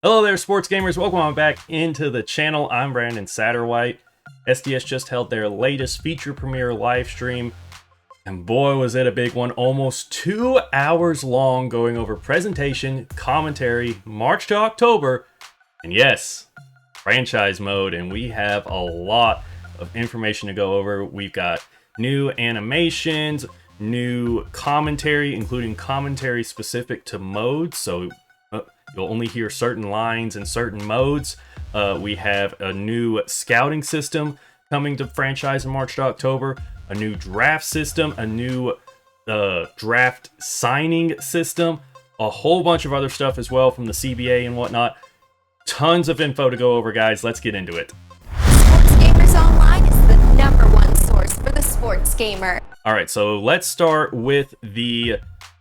Hello there, sports gamers. Welcome on back into the channel. I'm Brandon Satterwhite. SDS just held their latest feature premiere live stream, and boy, was it a big one. Almost 2 hours long, going over presentation, commentary, March to October, and yes, franchise mode. And we have a lot of information to go over. We've got new animations, new commentary, including commentary specific to modes. So you'll only hear certain lines in certain modes. We have a new scouting system coming to franchise in March to October, a new draft system, a new draft signing system, a whole bunch of other stuff as well from the CBA and whatnot. Tons of info to go over, guys. Let's get into it. Sports Gamers Online is the #1 source for the sports gamer. All right, so let's start with the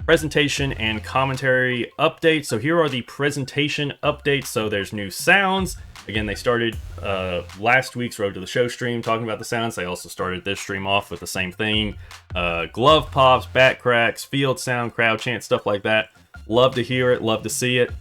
presentation and commentary updates. So here are the presentation updates. So there's new sounds. Again, they started last week's Road to the Show stream talking about the sounds. They also started this stream off with the same thing. Glove pops, bat cracks, field sound, crowd chant, stuff like that. Love to hear it, love to see it.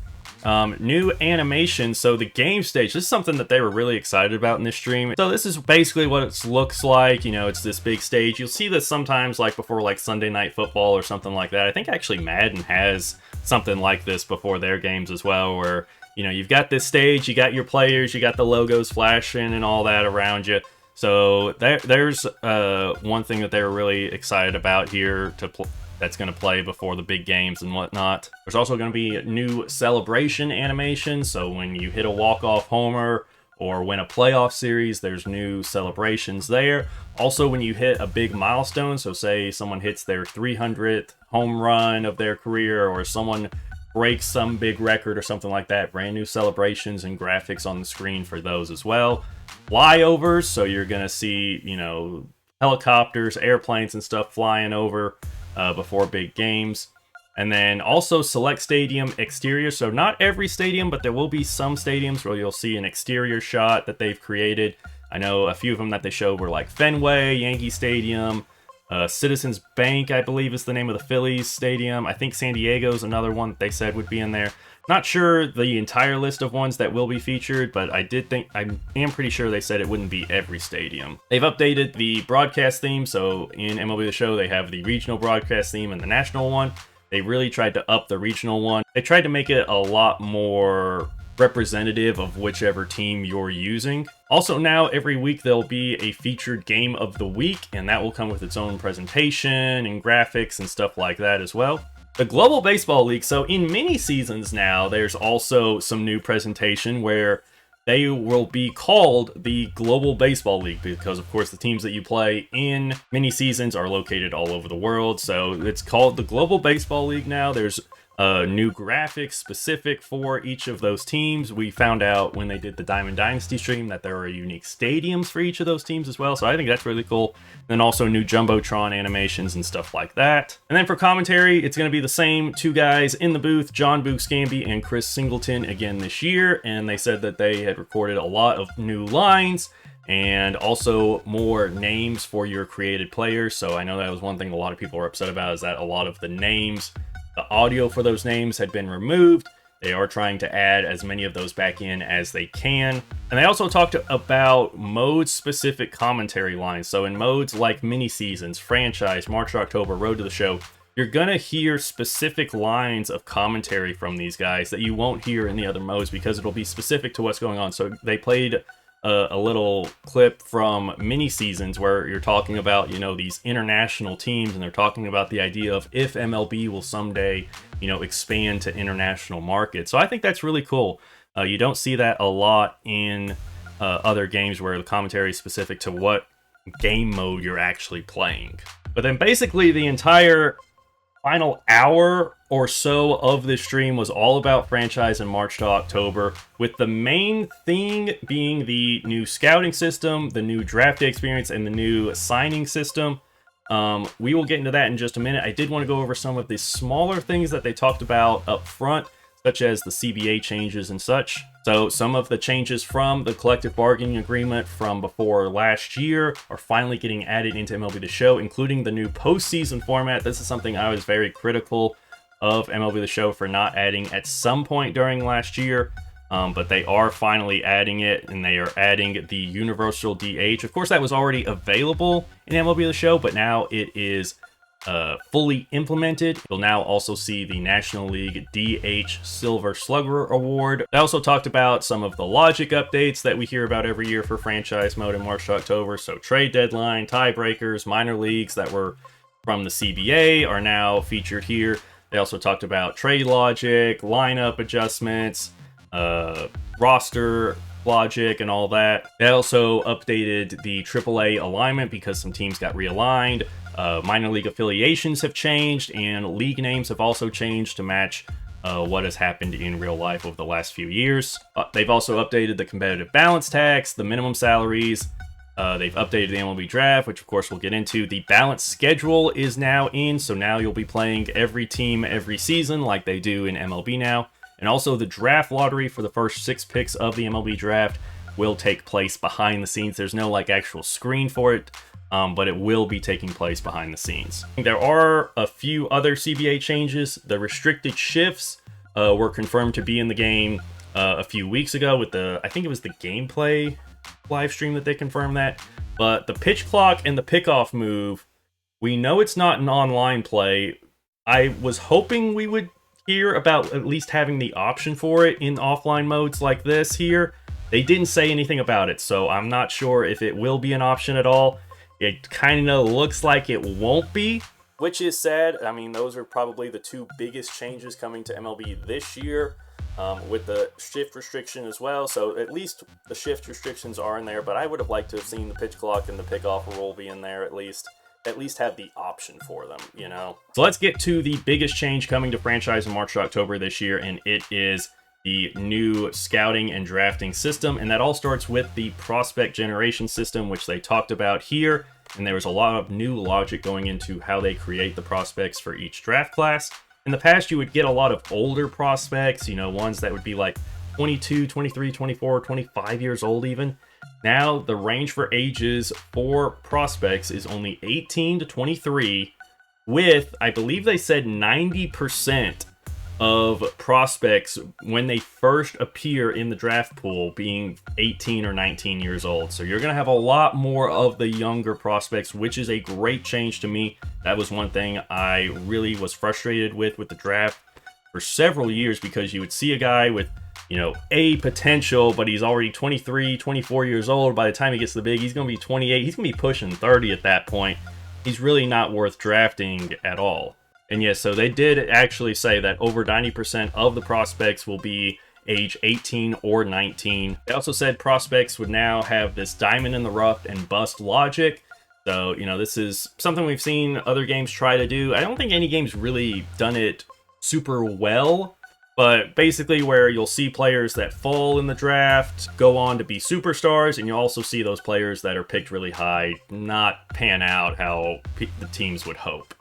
New animation. So the game stage, this is something that they were really excited about in this stream. So this is basically what it looks like. You know, it's this big stage. You'll see this sometimes like before like Sunday Night Football or something like that. I think actually Madden has something like this before their games as well, where, you know, you've got this stage, you got your players, you got the logos flashing and all that around you. So there's one thing that they were really excited about here that's going to play before the big games and whatnot. There's also going to be new celebration animations. So when you hit a walk-off homer or win a playoff series, there's new celebrations there. Also, when you hit a big milestone, so say someone hits their 300th home run of their career, or someone breaks some big record or something like that, brand new celebrations and graphics on the screen for those as well. Flyovers, so you're going to see, you know, helicopters, airplanes and stuff flying over before big games. And then also select stadium exterior. So not every stadium, but there will be some stadiums where you'll see an exterior shot that they've created. I know a few of them that they showed were like Fenway, Yankee Stadium, Citizens Bank, I believe is the name of the Phillies stadium. I think San Diego's another one that they said would be in there. Not sure the entire list of ones that will be featured, but I am pretty sure they said it wouldn't be every stadium. They've updated the broadcast theme, so in MLB The Show they have the regional broadcast theme and the national one. They really tried to up the regional one. They tried to make it a lot more representative of whichever team you're using. Also now every week there'll be a featured game of the week, and that will come with its own presentation and graphics and stuff like that as well. The Global Baseball League, so in mini seasons now, there's also some new presentation where they will be called the Global Baseball League because, of course, the teams that you play in mini seasons are located all over the world. So it's called the Global Baseball League now. There's new graphics specific for each of those teams. We found out when they did the Diamond Dynasty stream that there are unique stadiums for each of those teams as well, so I think that's really cool. And then also new Jumbotron animations and stuff like that. And then for commentary, it's going to be the same two guys in the booth, John Book-Scamby and Chris Singleton, again this year, and they said that they had recorded a lot of new lines and also more names for your created players. So I know that was one thing a lot of people were upset about, is that a lot of the names, the audio for those names had been removed. They are trying to add as many of those back in as they can. And they also talked about mode-specific commentary lines. So in modes like mini seasons, franchise, March to October, Road to the Show, you're going to hear specific lines of commentary from these guys that you won't hear in the other modes because it'll be specific to what's going on. So they played a little clip from mini seasons where you're talking about, you know, these international teams, and they're talking about the idea of if MLB will someday, you know, expand to international markets. So I think that's really cool. You don't see that a lot in other games where the commentary is specific to what game mode you're actually playing. But then basically the entire final hour or so of this stream was all about franchise in March to October, with the main thing being the new scouting system, the new draft day experience, and the new signing system. We will get into that in just a minute. I did want to go over some of the smaller things that they talked about up front, such as the CBA changes and such. So some of the changes from the collective bargaining agreement from before last year are finally getting added into MLB The Show, including the new postseason format. This is something I was very critical of MLB The Show for not adding at some point during last year. but they are finally adding it, and they are adding the universal DH. Of course, that was already available in MLB The Show, but now it is fully implemented. You'll now also see the National League DH Silver Slugger Award. I also talked about some of the logic updates that we hear about every year for franchise mode in March to October. So trade deadline, tiebreakers, minor leagues that were from the CBA are now featured here. They also talked about trade logic, lineup adjustments, roster logic, and all that. They also updated the AAA alignment because some teams got realigned. Minor league affiliations have changed, and league names have also changed to match what has happened in real life over the last few years. They've also updated the competitive balance tax, the minimum salaries. They've updated the MLB draft, which of course we'll get into. The balance schedule is now in, so now you'll be playing every team every season like they do in MLB now. And also the draft lottery for the first 6 picks of the MLB draft will take place behind the scenes. There's no actual screen for it, but it will be taking place behind the scenes. There are a few other CBA changes. The restricted shifts were confirmed to be in the game a few weeks ago with I think it was the gameplay live stream that they confirmed that. But the pitch clock and the pickoff move, we know it's not an online play. I was hoping we would hear about at least having the option for it in offline modes like this here. They didn't say anything about it, so I'm not sure if it will be an option at all. It kind of looks like it won't be, which is sad. I mean, those are probably the 2 biggest changes coming to MLB this year, with the shift restriction as well. So at least the shift restrictions are in there, but I would have liked to have seen the pitch clock and the pickoff rule be in there at least have the option for them, you know? So let's get to the biggest change coming to franchise in March to October this year, and it is the new scouting and drafting system. And that all starts with the prospect generation system, which they talked about here. And there was a lot of new logic going into how they create the prospects for each draft class. In the past, you would get a lot of older prospects, you know, ones that would be like 22, 23, 24, 25 years old even. Now, the range for ages for prospects is only 18 to 23, with, I believe they said 90% of prospects when they first appear in the draft pool being 18 or 19 years old. So you're going to have a lot more of the younger prospects, which is a great change to me. That was one thing I really was frustrated with the draft for several years, because you would see a guy with, you know, a potential, but he's already 23, 24 years old. By the time he gets to the big, he's going to be 28. He's going to be pushing 30 at that point. He's really not worth drafting at all. And yes, so they did actually say that over 90% of the prospects will be age 18 or 19. They also said prospects would now have this diamond in the rough and bust logic. So, you know, this is something we've seen other games try to do. I don't think any game's really done it super well, but basically where you'll see players that fall in the draft go on to be superstars, and you'll also see those players that are picked really high not pan out how the teams would hope.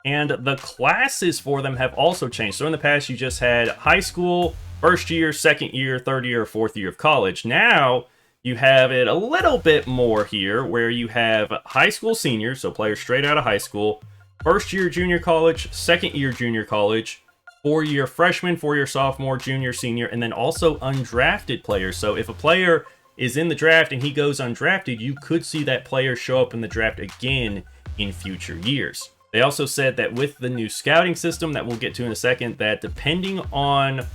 And the classes for them have also changed. So in the past, you just had high school, first year, second year, third year, fourth year of college. Now you have it a little bit more here, where you have high school seniors, so players straight out of high school, first year junior college, second year junior college, 4-year freshman, 4-year sophomore, junior, senior, and then also undrafted players. So if a player is in the draft and he goes undrafted, you could see that player show up in the draft again in future years. They also said that with the new scouting system that we'll get to in a second, that depending on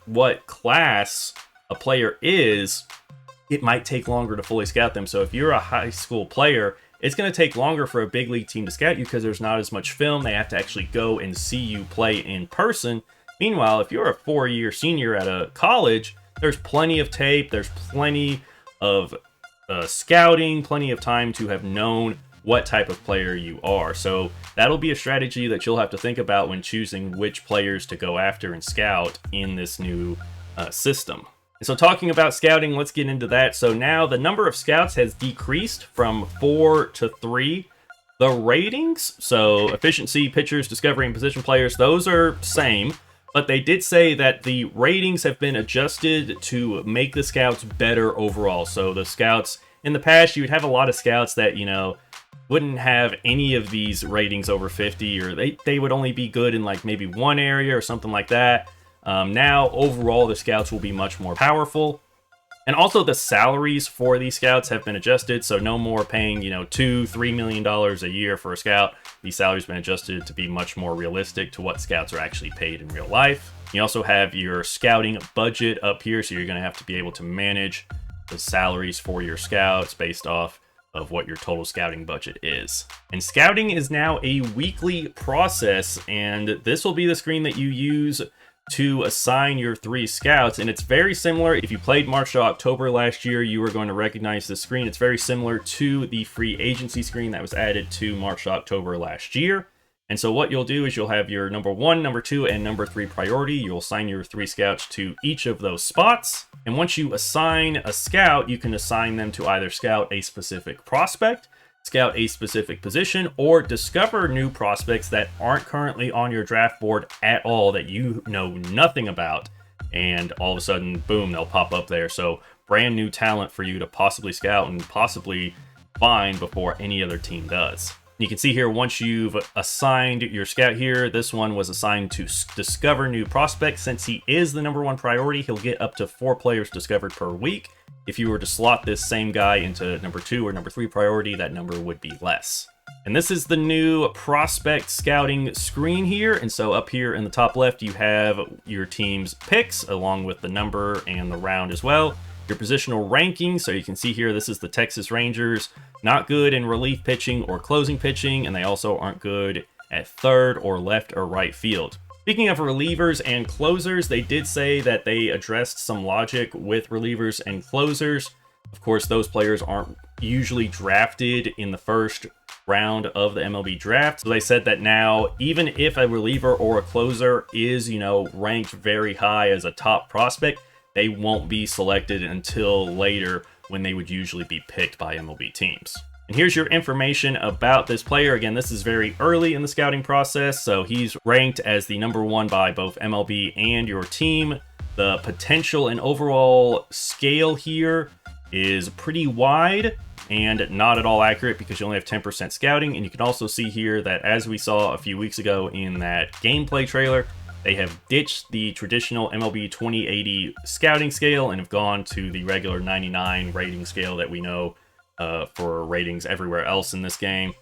what class a player is, it might take longer to fully scout them. So if you're a high school player, it's going to take longer for a big league team to scout you because there's not as much film. They have to actually go and see you play in person. Meanwhile, if you're a 4-year senior at a college, there's plenty of tape, there's plenty of scouting, plenty of time to have known what type of player you are. So that'll be a strategy that you'll have to think about when choosing which players to go after and scout in this new system. And so talking about scouting, let's get into that. So now the number of scouts has decreased from 4 to 3. The ratings, so efficiency, pitchers, discovery, and position players, those are same. But they did say that the ratings have been adjusted to make the scouts better overall. So the scouts, in the past, you would have a lot of scouts that, you know, wouldn't have any of these ratings over 50, or they would only be good in like maybe one area or something like that. Now, overall, the scouts will be much more powerful. And also the salaries for these scouts have been adjusted, so no more paying, $2-3 million a year for a scout. These salaries have been adjusted to be much more realistic to what scouts are actually paid in real life. You also have your scouting budget up here, so you're going to have to be able to manage the salaries for your scouts based off of what your total scouting budget is. And scouting is now a weekly process, and this will be the screen that you use to assign your 3 scouts. And it's very similar. If you played March to October last year, you are going to recognize this screen. It's very similar to the free agency screen that was added to March to October last year. And so what you'll do is you'll have your number 1, number 2, and number 3 priority. You'll assign your 3 scouts to each of those spots. And once you assign a scout, you can assign them to either scout a specific prospect, scout a specific position, or discover new prospects that aren't currently on your draft board at all, that you know nothing about. And all of a sudden, boom, they'll pop up there. So brand new talent for you to possibly scout and possibly find before any other team does. You can see here, once you've assigned your scout here, this one was assigned to discover new prospects. Since he is the number 1 priority, he'll get up to 4 players discovered per week. If you were to slot this same guy into number 2 or number 3 priority, that number would be less. And this is the new prospect scouting screen here. And so up here in the top left, you have your team's picks along with the number and the round as well. Your positional rankings, so you can see here, this is the Texas Rangers. Not good in relief pitching or closing pitching, and they also aren't good at third or left or right field. Speaking of relievers and closers, they did say that they addressed some logic with relievers and closers. Of course, those players aren't usually drafted in the first round of the MLB draft. So they said that now, even if a reliever or a closer is, ranked very high as a top prospect, they won't be selected until later when they would usually be picked by MLB teams. And here's your information about this player. Again, this is very early in the scouting process, so he's ranked as the number 1 by both MLB and your team. The potential and overall scale here is pretty wide and not at all accurate because you only have 10% scouting. And you can also see here that, as we saw a few weeks ago in that gameplay trailer, they have ditched the traditional MLB 2080 scouting scale and have gone to the regular 99 rating scale that we know for ratings everywhere else in this game.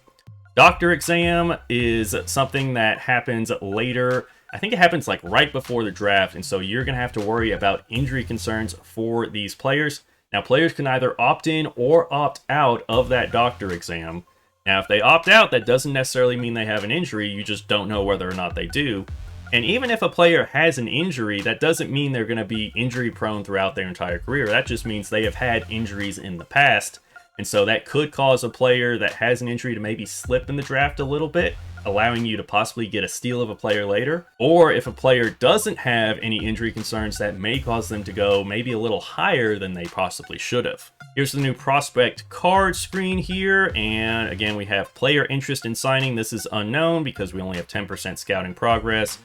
Doctor exam is something that happens later. I think it happens like right before the draft, and so you're going to have to worry about injury concerns for these players. Now, players can either opt in or opt out of that doctor exam. Now, if they opt out, that doesn't necessarily mean they have an injury. You just don't know whether or not they do. And even if a player has an injury, that doesn't mean they're going to be injury prone throughout their entire career. That just means they have had injuries in the past. And so that could cause a player that has an injury to maybe slip in the draft a little bit, allowing you to possibly get a steal of a player later. Or if a player doesn't have any injury concerns, that may cause them to go maybe a little higher than they possibly should have. Here's the new prospect card screen here. And again, we have player interest in signing. This is unknown because we only have 10% scouting progress.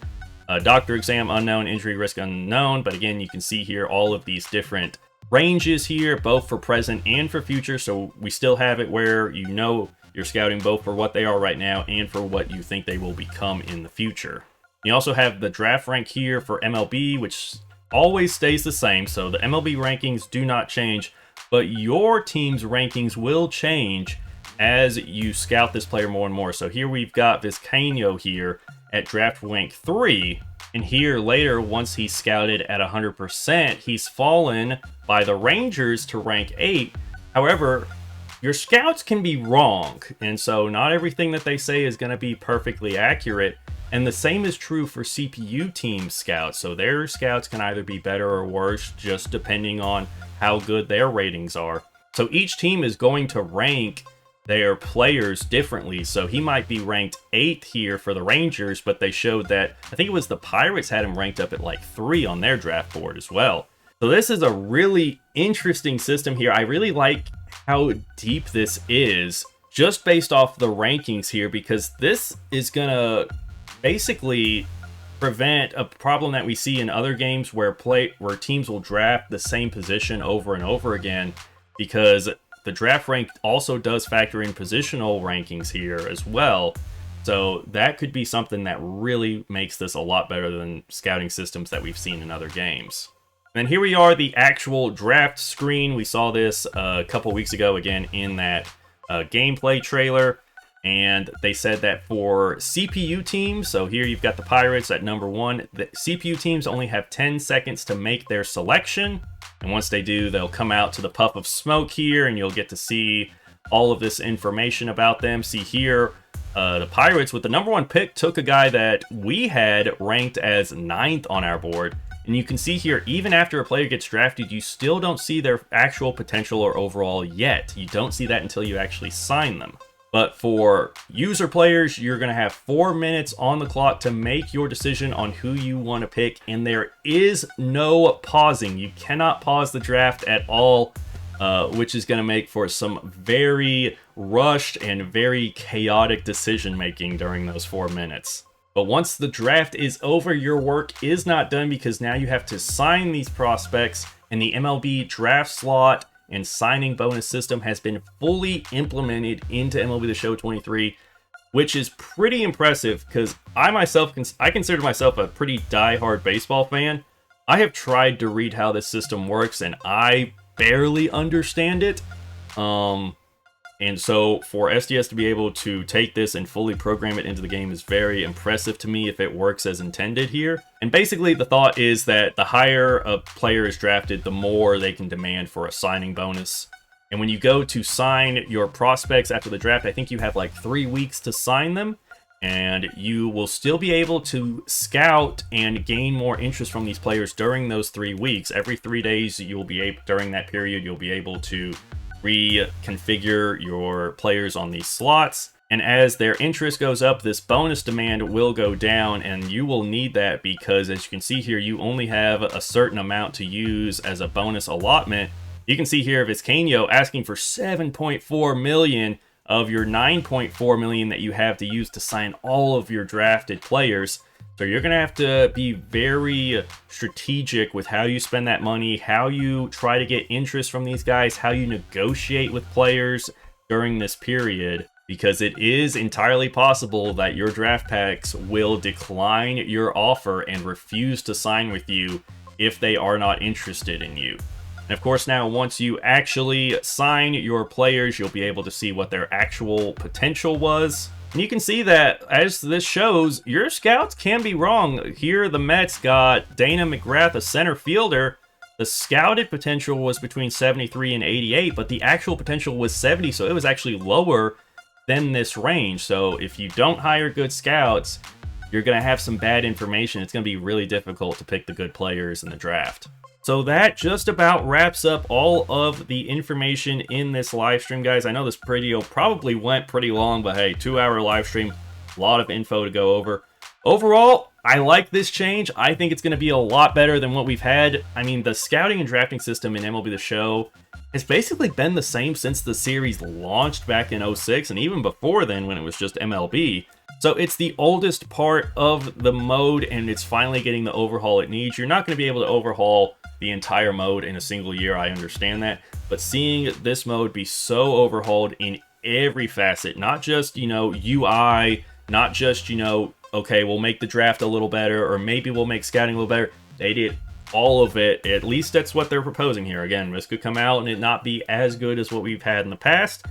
Doctor exam unknown, injury risk unknown. But again, you can see here all of these different ranges here, both for present and for future. So we still have it where you're scouting both for what they are right now and for what you think they will become in the future. You also have the draft rank here for MLB, which always stays the same. So the MLB rankings do not change, but your team's rankings will change as you scout this player more and more. So here we've got Vizcaino here at draft rank 3. And here later, once he's scouted at 100%, he's fallen by the Rangers to rank 8. However, your scouts can be wrong, and so not everything that they say is going to be perfectly accurate. And the same is true for CPU team scouts. So their scouts can either be better or worse, just depending on how good their ratings are. So each team is going to rank their players differently. So he might be ranked 8th here for the Rangers, but they showed that, I think it was the Pirates had him ranked up at like 3 on their draft board as well. So this is a really interesting system here. I really like how deep this is just based off the rankings here, because this is gonna basically prevent a problem that we see in other games where teams will draft the same position over and over again, because the draft rank also does factor in positional rankings here as well. So that could be something that really makes this a lot better than scouting systems that we've seen in other games. And then here we are, the actual draft screen. We saw this a couple weeks ago again in that gameplay trailer. And they said that for CPU teams, so here you've got the Pirates at number 1. The CPU teams only have 10 seconds to make their selection. And once they do, they'll come out to the puff of smoke here, and you'll get to see all of this information about them. See here, the Pirates with the number 1 pick took a guy that we had ranked as 9th on our board. And you can see here, even after a player gets drafted, you still don't see their actual potential or overall yet. You don't see that until you actually sign them. But for user players, you're going to have 4 minutes on the clock to make your decision on who you want to pick. And there is no pausing. You cannot pause the draft at all, which is going to make for some very rushed and very chaotic decision making during those 4 minutes. But once the draft is over, your work is not done, because now you have to sign these prospects, and the MLB draft slot and signing bonus system has been fully implemented into MLB The Show 23, which is pretty impressive, because I consider myself a pretty die-hard baseball fan. I have tried to read how this system works, and I barely understand it. And so for SDS to be able to take this and fully program it into the game is very impressive to me if it works as intended here. And basically the thought is that the higher a player is drafted, the more they can demand for a signing bonus. And when you go to sign your prospects after the draft, I think you have like 3 weeks to sign them. And you will still be able to scout and gain more interest from these players during those 3 weeks. Every 3 days, during that period, you'll be able to reconfigure your players on these slots. And as their interest goes up, this bonus demand will go down, and you will need that because, as you can see here, you only have a certain amount to use as a bonus allotment. You can see here Vizcaino asking for 7.4 million of your 9.4 million that you have to use to sign all of your drafted players. So you're going to have to be very strategic with how you spend that money, how you try to get interest from these guys, how you negotiate with players during this period, because it is entirely possible that your draft packs will decline your offer and refuse to sign with you if they are not interested in you. And of course, now once you actually sign your players, you'll be able to see what their actual potential was. And you can see that, as this shows, your scouts can be wrong. Here, the Mets got Dana McGrath, a center fielder. The scouted potential was between 73 and 88, but the actual potential was 70, so it was actually lower than this range. So if you don't hire good scouts, you're going to have some bad information. It's going to be really difficult to pick the good players in the draft. So that just about wraps up all of the information in this live stream, guys. I know this video probably went pretty long, but hey, 2-hour live stream, a lot of info to go over. Overall, I like this change. I think it's going to be a lot better than what we've had. I mean, the scouting and drafting system in MLB The Show has basically been the same since the series launched back in 06, and even before then when it was just MLB. So it's the oldest part of the mode, and it's finally getting the overhaul it needs. You're not going to be able to overhaul the entire mode in a single year, I understand that, but seeing this mode be so overhauled in every facet, not just, UI, not just, okay, we'll make the draft a little better, or maybe we'll make scouting a little better. They did all of it. At least that's what they're proposing here. Again, this could come out and it not be as good as what we've had in the past,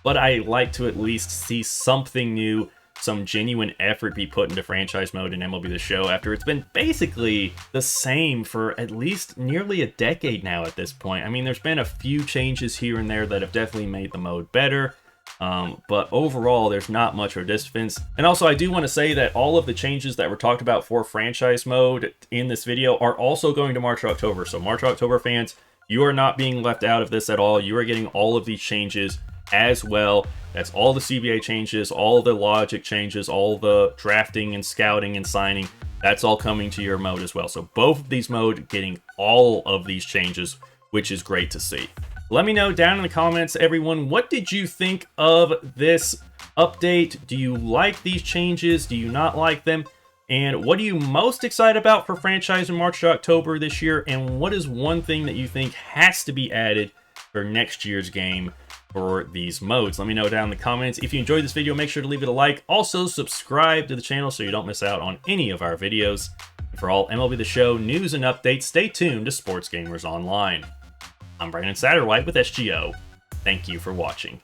but I like to at least see something new, some genuine effort be put into franchise mode in MLB The Show after it's been basically the same for at least nearly a decade now at this point. I mean, there's been a few changes here and there that have definitely made the mode better, but overall, there's not much of a difference. And also, I do want to say that all of the changes that were talked about for franchise mode in this video are also going to March or October. So March or October fans, you are not being left out of this at all. You are getting all of these changes as well. That's all the CBA changes, all the logic changes, all the drafting and scouting and signing. That's all coming to your mode as well. So both of these modes getting all of these changes, which is great to see. Let me know down in the comments, everyone, what did you think of this update? Do you like these changes? Do you not like them? And what are you most excited about for franchise in March to October this year? And what is one thing that you think has to be added for next year's game? for these modes. Let me know down in the comments. If you enjoyed this video, make sure to leave it a like. Also, subscribe to the channel so you don't miss out on any of our videos. And for all MLB The Show news and updates, stay tuned to Sports Gamers Online. I'm Brandon Satterwhite with SGO. Thank you for watching.